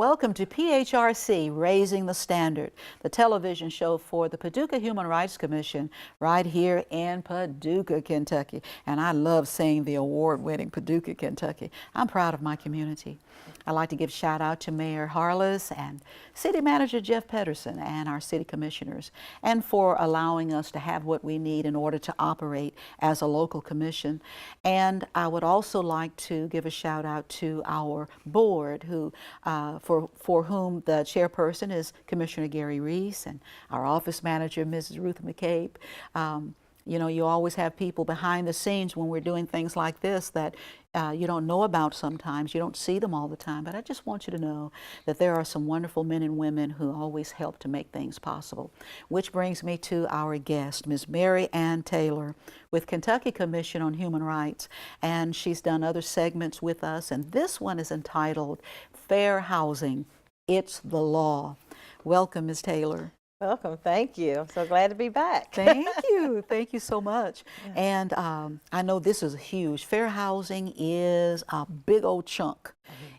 Welcome to PHRC Raising the Standard, the television show for the Paducah Human Rights Commission right here in Paducah, Kentucky. And I love saying the award-winning Paducah, Kentucky. I'm proud of my community. I'd like to give a shout out to Mayor Harless and City Manager Jeff Pedersen and our city commissioners, and for allowing us to have what we need in order to operate as a local commission. And I would also like to give a shout out to our board, who for whom the chairperson is Commissioner Gary Reese, and our office manager, Mrs. Ruth McCabe. You know, you always have people behind the scenes when we're doing things like this that you don't know about sometimes. You don't see them all the time, but I just want you to know that there are some wonderful men and women who always help to make things possible. Which brings me to our guest, Ms. Mary Ann Taylor with Kentucky Commission on Human Rights, and she's done other segments with us, and this one is entitled Fair Housing, It's the Law. Welcome, Ms. Taylor. Welcome. Thank you. So glad to be back. Thank you. Thank you so much. Yeah. And I know this is huge. Fair housing is a big old chunk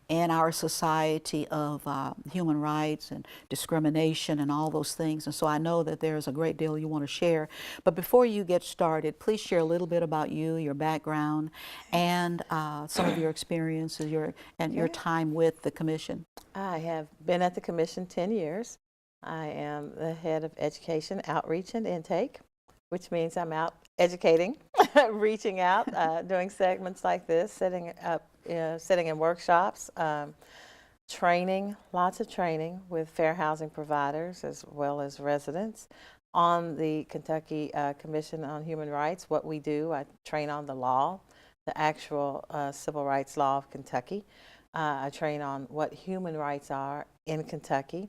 in our society of human rights and discrimination and all those things. And so I know that there's a great deal you want to share. But before you get started, please share a little bit about you, your background, and some of your experiences, your time with the commission. I have been at the commission 10 years. I am the head of Education Outreach and Intake, which means I'm out educating, reaching out, doing segments like this, setting in workshops, training, lots of training with fair housing providers as well as residents. On the Kentucky Commission on Human Rights, what we do, I train on the law, the actual civil rights law of Kentucky. I train on what human rights are in Kentucky.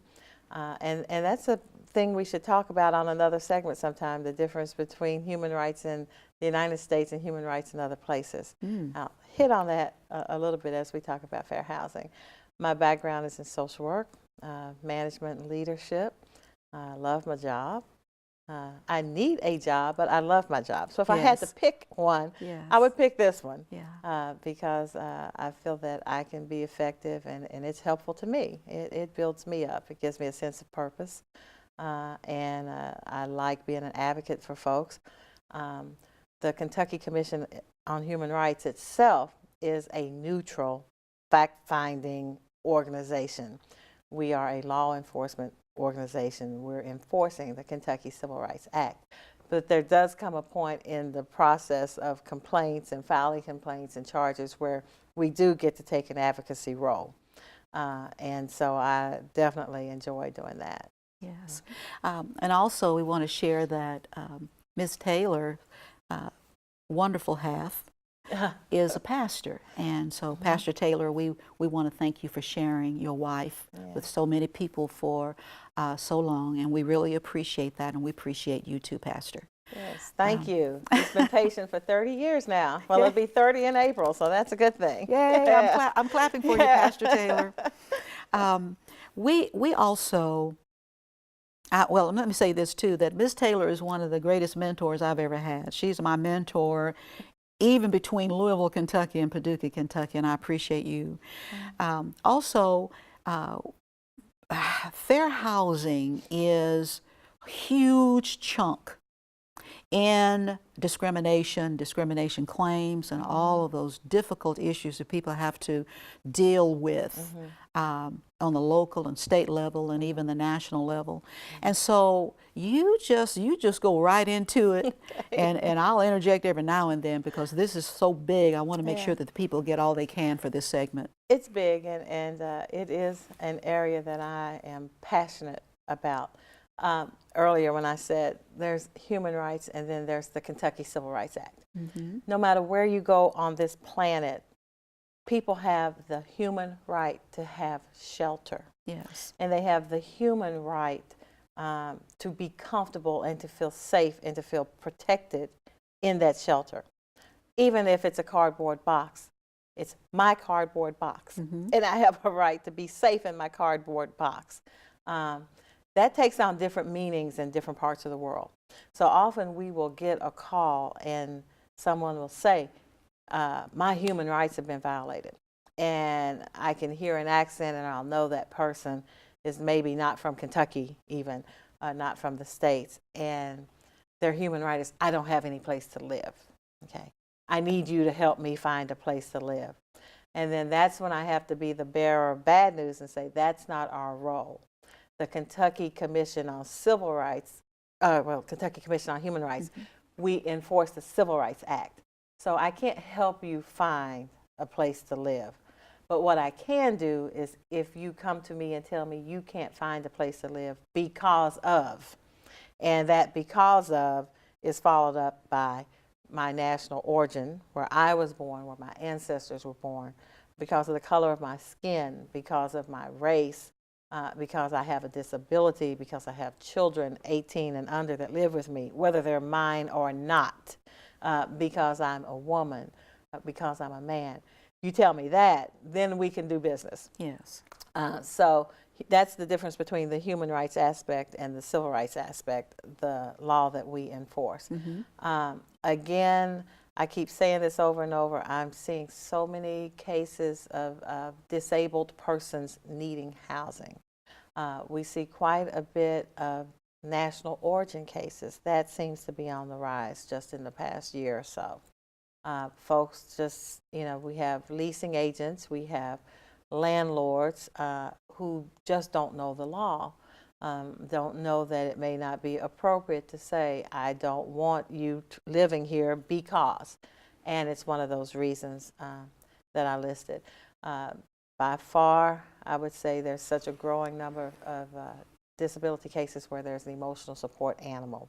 And that's a thing we should talk about on another segment sometime, the difference between human rights in the United States and human rights in other places. I'll hit on that a little bit as we talk about fair housing. My background is in social work, management and leadership. I love my job. I need a job, but I love my job. So if I had to pick one, I would pick this one because I feel that I can be effective and it's helpful to me. It builds me up. It gives me a sense of purpose. And I like being an advocate for folks. The Kentucky Commission on Human Rights itself is a neutral, fact-finding organization. We are a law enforcement organization. We're enforcing the Kentucky Civil Rights Act. But there does come a point in the process of complaints and filing complaints and charges where we do get to take an advocacy role. And so I definitely enjoy doing that. Yes. And also we want to share that Ms. Taylor, wonderful half, is a pastor, and so Pastor Taylor, we want to thank you for sharing your wife with so many people for so long, and we really appreciate that, and we appreciate you too, Pastor. Yes, thank you. It's been patient for 30 years now. Well, it'll be 30 in April, so that's a good thing. Yay! I'm clapping for you, Pastor Taylor. We also. Well, let me say this too, that Ms. Taylor is one of the greatest mentors I've ever had. She's my mentor, even between Louisville, Kentucky and Paducah, Kentucky, and I appreciate you. Also, fair housing is a huge chunk in discrimination claims, and all of those difficult issues that people have to deal with on the local and state level and even the national level. And so you just go right into it, and I'll interject every now and then because this is so big. I want to make sure that the people get all they can for this segment. It's big, and it is an area that I am passionate about. Earlier when I said there's human rights and then there's the Kentucky Civil Rights Act. No matter where you go on this planet, people have the human right to have shelter. Yes. And they have the human right to be comfortable and to feel safe and to feel protected in that shelter. Even if it's a cardboard box, it's my cardboard box. And I have a right to be safe in my cardboard box. That takes on different meanings in different parts of the world. So often we will get a call and someone will say, my human rights have been violated. and I can hear an accent and I'll know that person is maybe not from Kentucky even, not from the States, and their human right is, I don't have any place to live, okay? I need you to help me find a place to live. And then that's when I have to be the bearer of bad news and say, that's not our role. The Kentucky Commission on Civil Rights, Kentucky Commission on Human Rights, we enforce the Civil Rights Act. So I can't help you find a place to live. But what I can do is, if you come to me and tell me you can't find a place to live because of, and that because of is followed up by my national origin, where I was born, where my ancestors were born, because of the color of my skin, because of my race, because I have a disability, because I have children 18 and under that live with me, whether they're mine or not, because I'm a woman, because I'm a man. You tell me that, then we can do business. Yes. So that's the difference between the human rights aspect and the civil rights aspect, the law that we enforce. Again, I keep saying this over and over, I'm seeing so many cases of disabled persons needing housing. We see quite a bit of national origin cases. That seems to be on the rise just in the past year or so. Folks just, we have leasing agents, we have landlords who just don't know the law, don't know that it may not be appropriate to say, I don't want you living here because, and it's one of those reasons that I listed. By far, I would say there's such a growing number of disability cases where there's an emotional support animal.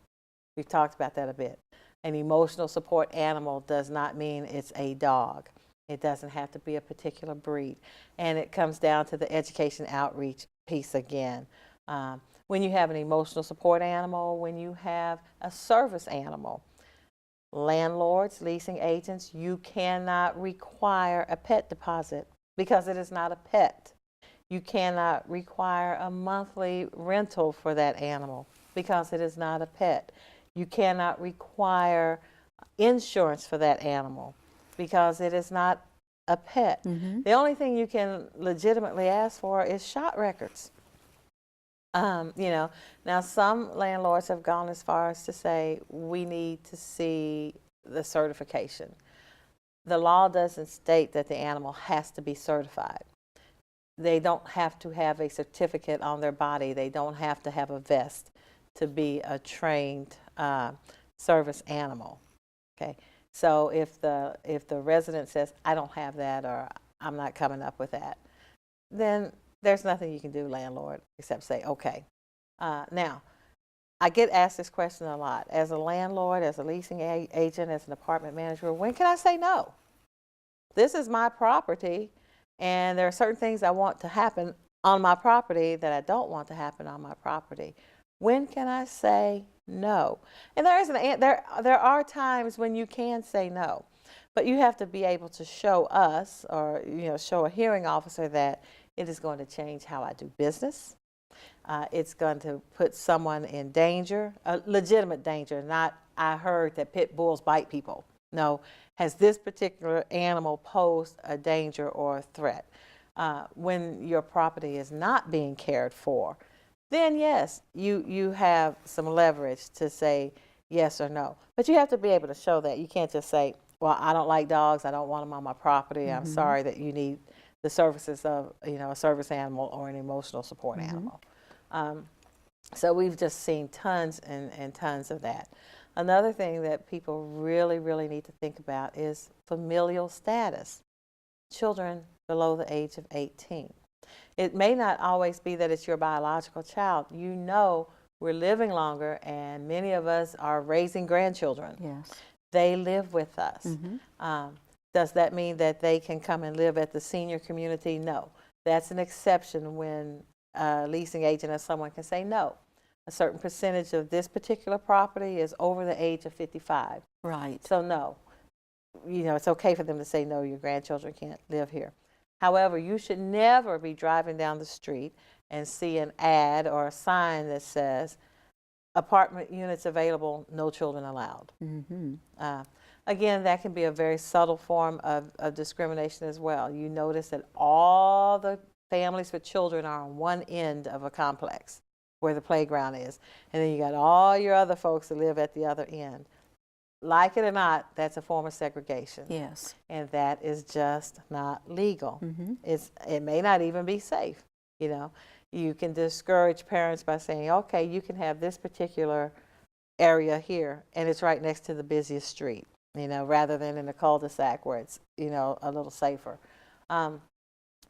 We've talked about that a bit. An emotional support animal does not mean it's a dog. It doesn't have to be a particular breed. And it comes down to the education outreach piece again. When you have an emotional support animal, when you have a service animal, landlords, leasing agents, you cannot require a pet deposit because it is not a pet. You cannot require a monthly rental for that animal because it is not a pet. You cannot require insurance for that animal because it is not a pet. The only thing you can legitimately ask for is shot records. Now some landlords have gone as far as to say we need to see the certification. The law doesn't state that the animal has to be certified. They don't have to have a certificate on their body. They don't have to have a vest to be a trained service animal. Okay, so if the resident says, I don't have that, or I'm not coming up with that, then there's nothing you can do, landlord, except say, okay. Now, I get asked this question a lot. As a landlord, as a leasing agent, as an apartment manager, when can I say no? This is my property, and there are certain things I want to happen on my property that I don't want to happen on my property. When can I say no? And there are times when you can say no, but you have to be able to show us, or show a hearing officer, that it is going to change how I do business. It's going to put someone in danger, legitimate danger, not I heard that pit bulls bite people. No, has this particular animal posed a danger or a threat? When your property is not being cared for, then yes, you have some leverage to say yes or no. But you have to be able to show that. You can't just say, well, I don't like dogs, I don't want them on my property, I'm sorry that you need the services of a service animal or an emotional support animal. So we've just seen tons and tons of that. Another thing that people really, really need to think about is familial status. Children below the age of 18. It may not always be that it's your biological child. We're living longer, and many of us are raising grandchildren. Yes. They live with us. Does that mean that they can come and live at the senior community? No. That's an exception when a leasing agent or someone can say no. A certain percentage of this particular property is over the age of 55. Right. So no. It's okay for them to say no, your grandchildren can't live here. However, you should never be driving down the street and see an ad or a sign that says apartment units available, no children allowed. again, that can be a very subtle form of discrimination as well. You notice that all the families with children are on one end of a complex where the playground is, and then you got all your other folks that live at the other end. Like it or not, that's a form of segregation. Yes. And that is just not legal. It may not even be safe. You know, you can discourage parents by saying, okay, you can have this particular area here, and it's right next to the busiest street, you know, rather than in a cul-de-sac where it's, you know, a little safer.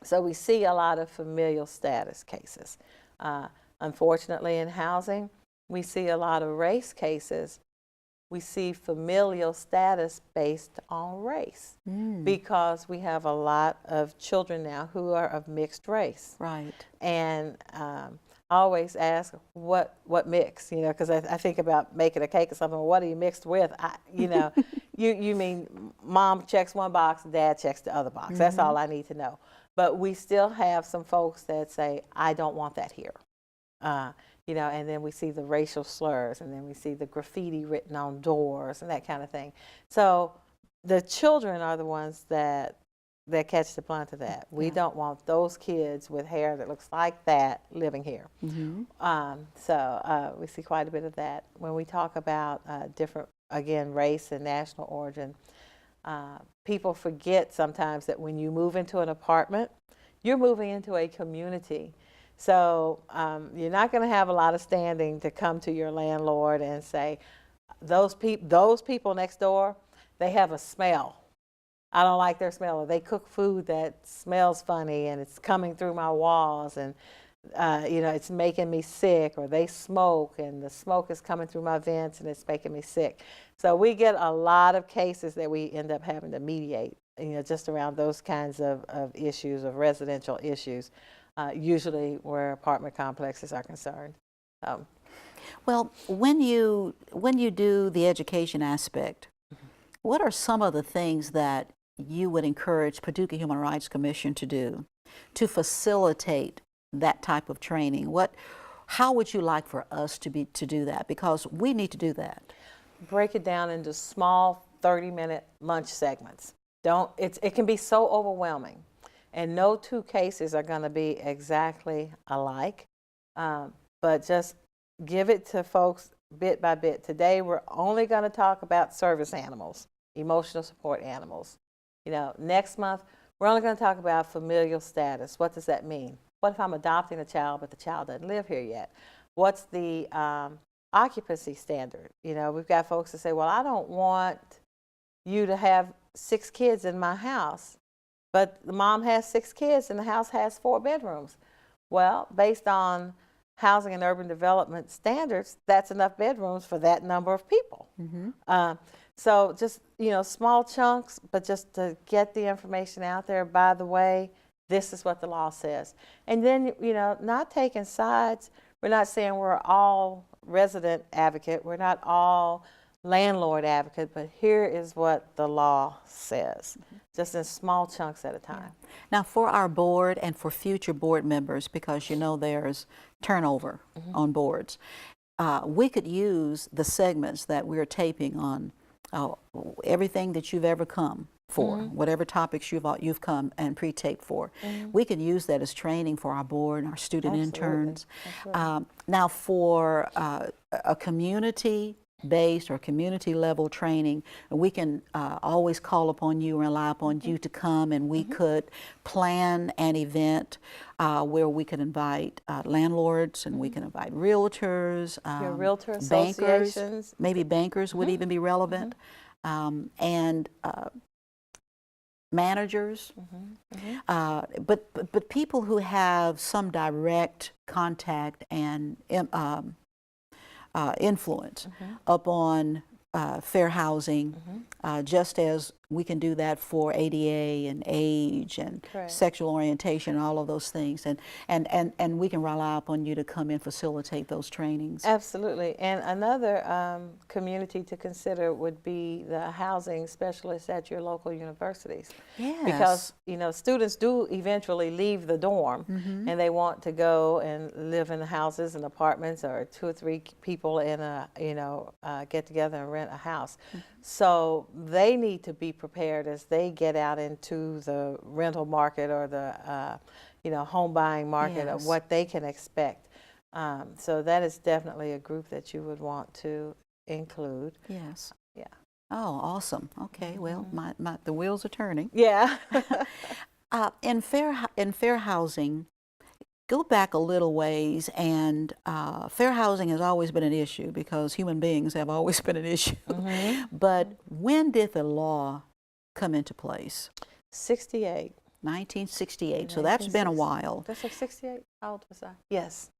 So we see a lot of familial status cases. Unfortunately, in housing, we see a lot of race cases. We see familial status based on race because we have a lot of children now who are of mixed race. Right. And I always ask, what mix? You know, because I think about making a cake or something. Well, what are you mixed with? You know, you mean mom checks one box, dad checks the other box. That's all I need to know. But we still have some folks that say, I don't want that here. You know, and then we see the racial slurs, and then we see the graffiti written on doors and that kind of thing. So the children are the ones that catch the brunt of that. We don't want those kids with hair that looks like that living here. So we see quite a bit of that. When we talk about different, again, race and national origin, people forget sometimes that when you move into an apartment, you're moving into a community. So you're not going to have a lot of standing to come to your landlord and say, those people next door, they have a smell. I don't like their smell. Or they cook food that smells funny and it's coming through my walls, and you know, it's making me sick. Or they smoke and the smoke is coming through my vents and it's making me sick. So we get a lot of cases that we end up having to mediate, you know, just around those kinds of issues, of residential issues. Usually where apartment complexes are concerned. Well, when you do the education aspect, what are some of the things that you would encourage Paducah Human Rights Commission to do to facilitate that type of training? How would you like for us to do that? Because we need to do that. Break it down into small 30-minute lunch segments. It can be so overwhelming. And no two cases are going to be exactly alike, but just give it to folks bit by bit. Today, we're only going to talk about service animals, emotional support animals. You know, next month, we're only going to talk about familial status. What does that mean? What if I'm adopting a child, but the child doesn't live here yet? What's the occupancy standard? You know, we've got folks that say, well, I don't want you to have 6 kids in my house. But the mom has 6 kids and the house has 4 bedrooms. Well, based on housing and urban development standards, that's enough bedrooms for that number of people. So just, you know, small chunks, but just to get the information out there. By the way, this is what the law says. And then, you know, not taking sides. We're not saying we're all resident advocate. We're not all landlord advocate, but here is what the law says, just in small chunks at a time. Now, for our board and for future board members, because you know there's turnover on boards, we could use the segments that we're taping on everything that you've ever come for, whatever topics you've come and pre-taped for. We could use that as training for our board and our student interns. Now, for a community-based or community level training, we can always call upon you and rely upon you to come, and we could plan an event where we could invite landlords, and we can invite realtors, realtor bankers, associations. maybe bankers would even be relevant, and managers, but people who have some direct contact and influence upon fair housing, just as we can do that for ADA and age and Correct. sexual orientation and all of those things. And we can rely upon you to come and facilitate those trainings. Absolutely. And another community to consider would be the housing specialists at your local universities. Yes. Because, you know, students do eventually leave the dorm and they want to go and live in houses and apartments, or 2 or 3 people in a, get together and rent a house. So they need to be prepared as they get out into the rental market or the, home buying market of Yes. what they can expect. So that is definitely a group that you would want to include. Yes. Yeah. Oh, awesome. Okay, well, the wheels are turning. Yeah. In fair housing, go back a little ways, and fair housing has always been an issue because human beings have always been an issue. But when did the law come into place? 68. 1968, so that's been a while. That's like 68? How old was I? Yes.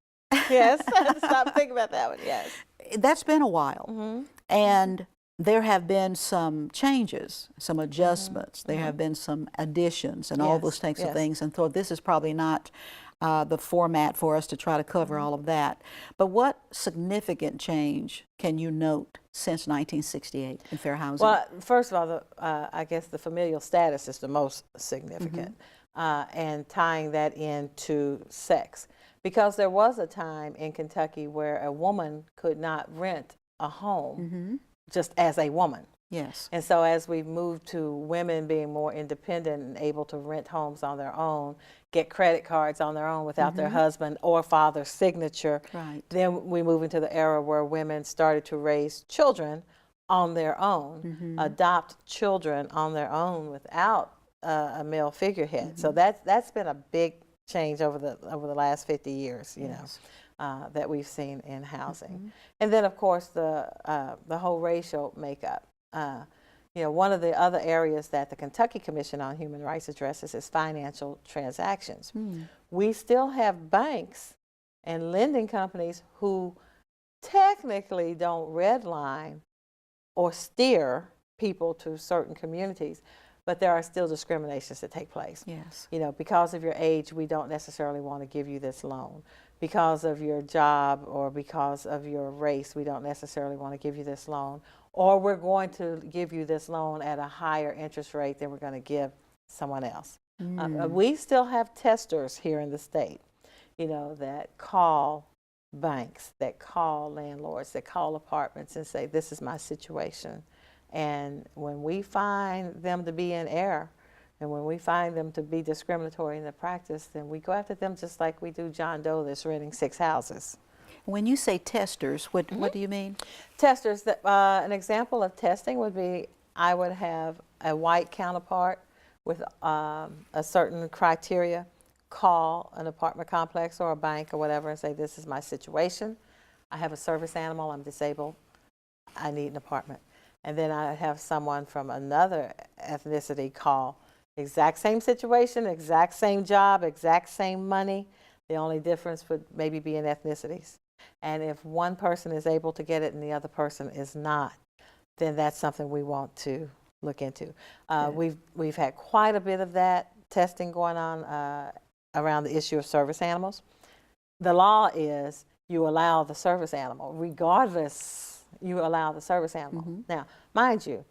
Yes. Stop thinking about that one. Yes. That's been a while. And there have been some changes, some adjustments. There have been some additions and all those types of things. And so this is probably not the format for us to try to cover all of that. But what significant change can you note since 1968 in fair housing? Well, first of all, I guess the familial status is the most significant, and tying that into sex. Because there was a time in Kentucky where a woman could not rent a home just as a woman. Yes. And so as we've moved to women being more independent and able to rent homes on their own, get credit cards on their own without their husband or father's signature, then we move into the era where women started to raise children on their own, adopt children on their own without a male figurehead. So that's been a big change over the last 50 years, you know, that we've seen in housing. And then, of course, the whole racial makeup. One of the other areas that the Kentucky Commission on Human Rights addresses is financial transactions. We still have banks and lending companies who technically don't redline or steer people to certain communities, but there are still discriminations that take place. Yes. Because of your age, we don't necessarily want to give you this loan. Because of your job or because of your race, we don't necessarily want to give you this loan. Or we're going to give you this loan at a higher interest rate than we're going to give someone else. We still have testers here in the state, that call banks, that call landlords, that call apartments and say, this is my situation. And when we find them to be in error, and when we find them to be discriminatory in the practice, then we go after them just like we do John Doe that's renting 6 houses. When you say testers, what do you mean? Testers, an example of testing would be I would have a white counterpart with a certain criteria call an apartment complex or a bank or whatever and say, this is my situation. I have a service animal, I'm disabled, I need an apartment. And then I have someone from another ethnicity call, exact same situation, exact same job, exact same money. The only difference would maybe be in ethnicities. And if one person is able to get it and the other person is not, then that's something we want to look into. We've had quite a bit of that testing going on around the issue of service animals. The law is you allow the service animal, regardless, you allow the service animal. Now, mind you,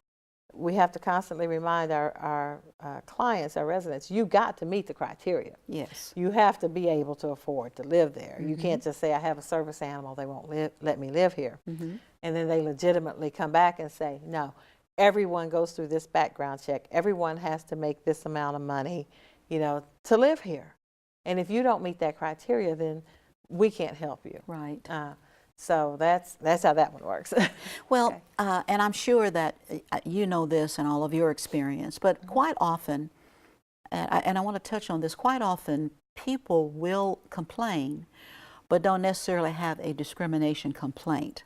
we have to constantly remind our clients, our residents, you got to meet the criteria. Yes. You have to be able to afford to live there. You can't just say, I have a service animal, they won't let me live here. And then they legitimately come back and say, no, everyone goes through this background check. Everyone has to make this amount of money, to live here. And if you don't meet that criteria, then we can't help you. Right. So that's how that one works. Well, and I'm sure that you know this in all of your experience, but quite often, and I want to touch on this, quite often people will complain, but don't necessarily have a discrimination complaint.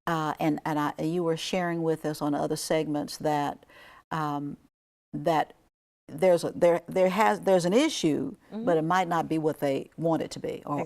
And you were sharing with us on other segments that that there's an issue, but it might not be what they want it to be, or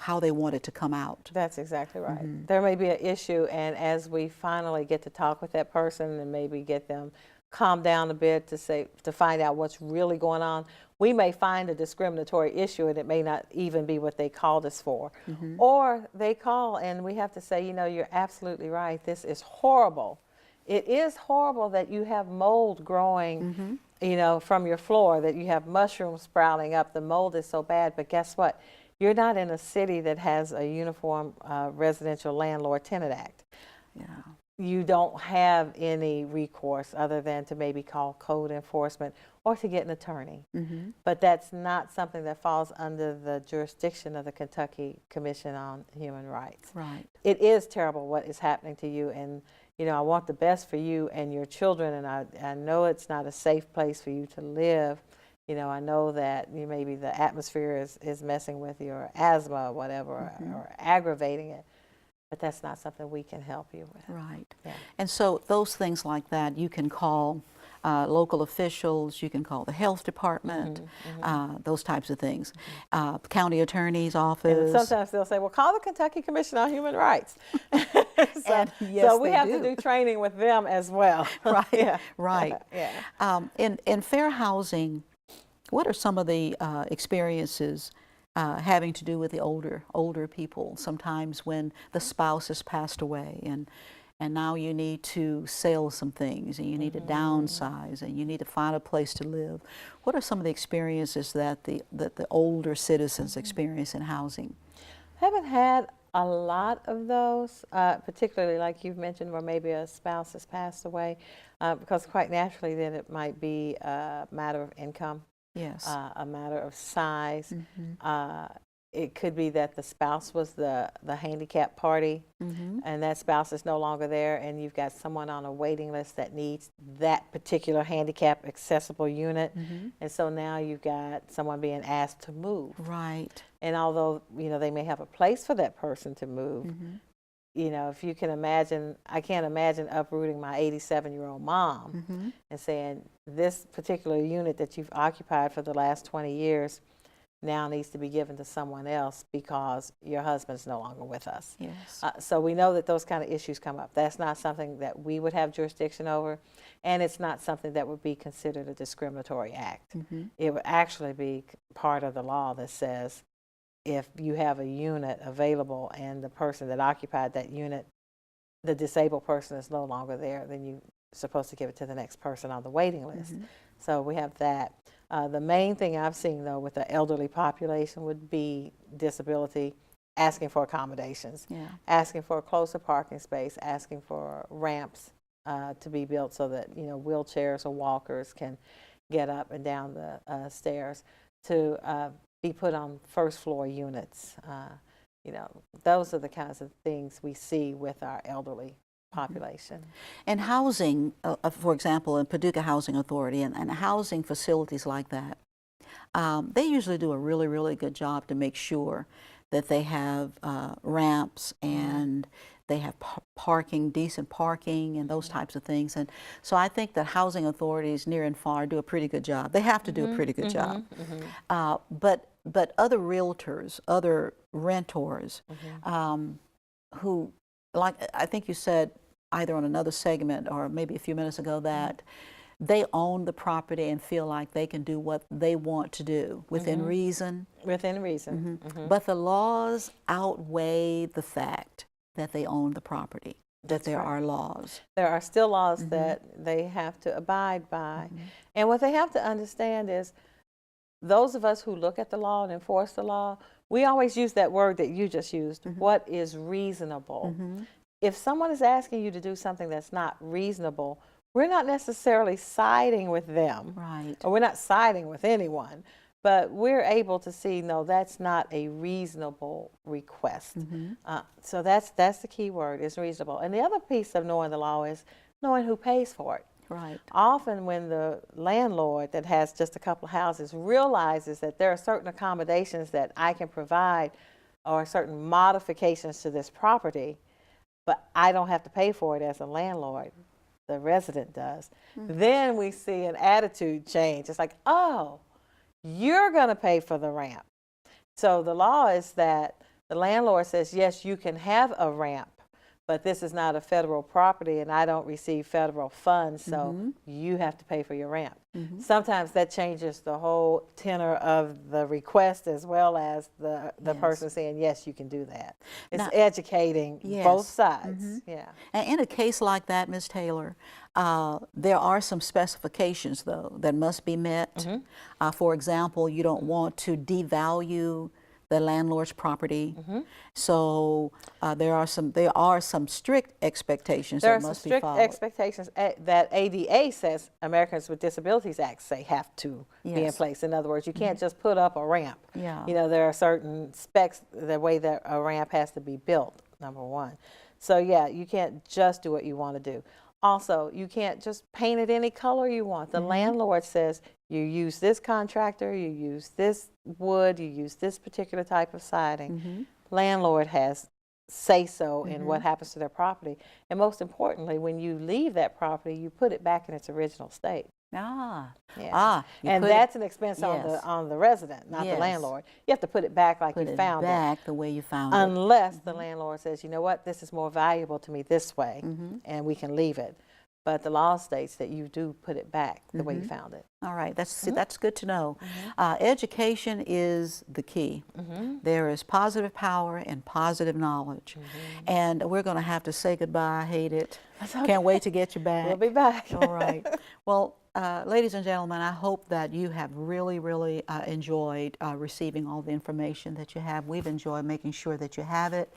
how they want it to come out. That's exactly right. There may be an issue, and as we finally get to talk with that person and maybe get them calm down a bit to find out what's really going on. We may find a discriminatory issue and it may not even be what they called us for. Or they call and we have to say, you know, you're absolutely right. This is horrible. It is horrible that you have mold growing, you know, from your floor, that you have mushrooms sprouting up. The mold is so bad, but guess what? You're not in a city that has a uniform residential landlord-tenant act. Yeah. You don't have any recourse other than to maybe call code enforcement or to get an attorney. But that's not something that falls under the jurisdiction of the Kentucky Commission on Human Rights. Right. It is terrible what is happening to you, and you know, I want the best for you and your children, and I know it's not a safe place for you to live. You know, I know that maybe the atmosphere is messing with your asthma or whatever, or aggravating it. But that's not something we can help you with. Right. Yeah. And so those things like that, you can call local officials, you can call the health department, those types of things. County attorney's office. And sometimes they'll say, well, call the Kentucky Commission on Human Rights. And yes, so we have to do training with them as well. Right, Yeah. right. Yeah. In fair housing, what are some of the experiences having to do with the older people? Sometimes when the spouse has passed away and now you need to sell some things and you need to downsize and you need to find a place to live. What are some of the experiences that the older citizens experience in housing? Haven't had a lot of those, particularly like you've mentioned, where maybe a spouse has passed away, because quite naturally then it might be a matter of income. Yes. A matter of size. It could be that the spouse was the handicap party, and that spouse is no longer there, and you've got someone on a waiting list that needs that particular handicap accessible unit, and so now you've got someone being asked to move. Right. And although, you know, they may have a place for that person to move, you know, if you can imagine, I can't imagine uprooting my 87-year-old mom and saying, this particular unit that you've occupied for the last 20 years now needs to be given to someone else because your husband's no longer with us. Yes. So we know that those kind of issues come up. That's not something that we would have jurisdiction over, and it's not something that would be considered a discriminatory act. It would actually be part of the law that says if you have a unit available and the person that occupied that unit, the disabled person is no longer there, then you're supposed to give it to the next person on the waiting list. So we have that. The main thing I've seen, though, with the elderly population would be disability, asking for accommodations, asking for a closer parking space, asking for ramps to be built so that, you know, wheelchairs or walkers can get up and down the stairs, to be put on first floor units. You know, those are the kinds of things we see with our elderly population. And housing, for example, in Paducah Housing Authority and housing facilities like that, they usually do a really, really good job to make sure that they have ramps and they have parking, decent parking and those types of things. And so I think that housing authorities near and far do a pretty good job. They have to do a pretty good job. But other realtors, other renters who, like I think you said either on another segment or maybe a few minutes ago, that they own the property and feel like they can do what they want to do within reason. Within reason. But the laws outweigh the fact that they own the property, that there are laws. There are still laws that they have to abide by. And what they have to understand is, those of us who look at the law and enforce the law, we always use that word that you just used, what is reasonable. If someone is asking you to do something that's not reasonable, we're not necessarily siding with them. Right. Or we're not siding with anyone, but we're able to see, no, that's not a reasonable request. So that's the key word, is reasonable. And the other piece of knowing the law is knowing who pays for it. Right. Often when the landlord that has just a couple of houses realizes that there are certain accommodations that I can provide or certain modifications to this property, but I don't have to pay for it as a landlord, the resident does, then we see an attitude change. It's like, oh, you're going to pay for the ramp. So the law is that the landlord says, yes, you can have a ramp, but this is not a federal property and I don't receive federal funds, so you have to pay for your ramp. Sometimes that changes the whole tenor of the request as well as the person saying, yes, you can do that. It's Now, educating both sides. Yeah. And in a case like that, Ms. Taylor, there are some specifications, though, that must be met. For example, you don't want to devalue the landlord's property. So there are some strict expectations that must be followed. There are some strict expectations that ADA says, Americans with Disabilities Act say have to be in place. In other words, you can't just put up a ramp. You know, there are certain specs, the way that a ramp has to be built, number one. So yeah, you can't just do what you want to do. Also, you can't just paint it any color you want. The landlord says you use this contractor, you use this wood, you use this particular type of siding. Landlord has say-so in what happens to their property. And most importantly, when you leave that property, you put it back in its original state. And that's an expense on the resident, not the landlord. You have to put it back like you found it. Back the way you found it. Unless the landlord says, you know what, this is more valuable to me this way, and we can leave it. But the law states that you do put it back the way you found it. All right, that's good to know. Education is the key. There is positive power and positive knowledge. And we're going to have to say goodbye. I hate it. Can't wait to get you back. We'll be back. All right. Well, ladies and gentlemen, I hope that you have really, really enjoyed receiving all the information that you have. We've enjoyed making sure that you have it.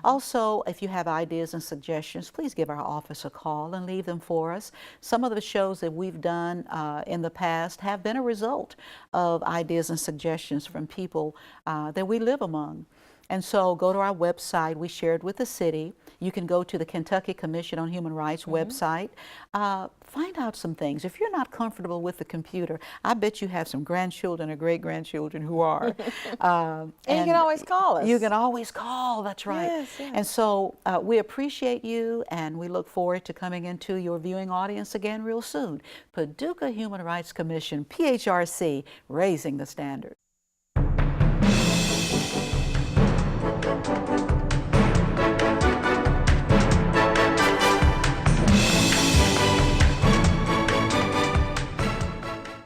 Also, if you have ideas and suggestions, please give our office a call and leave them for us. Some of the shows that we've done in the past have been a result of ideas and suggestions from people that we live among. And so go to our website. We shared with the city. You can go to the Kentucky Commission on Human Rights website. Find out some things. If you're not comfortable with the computer, I bet you have some grandchildren or great-grandchildren who are. And you can always call us. You can always call, that's right. Yes, yes. And so we appreciate you, and we look forward to coming into your viewing audience again real soon. Paducah Human Rights Commission, PHRC, Raising the Standard.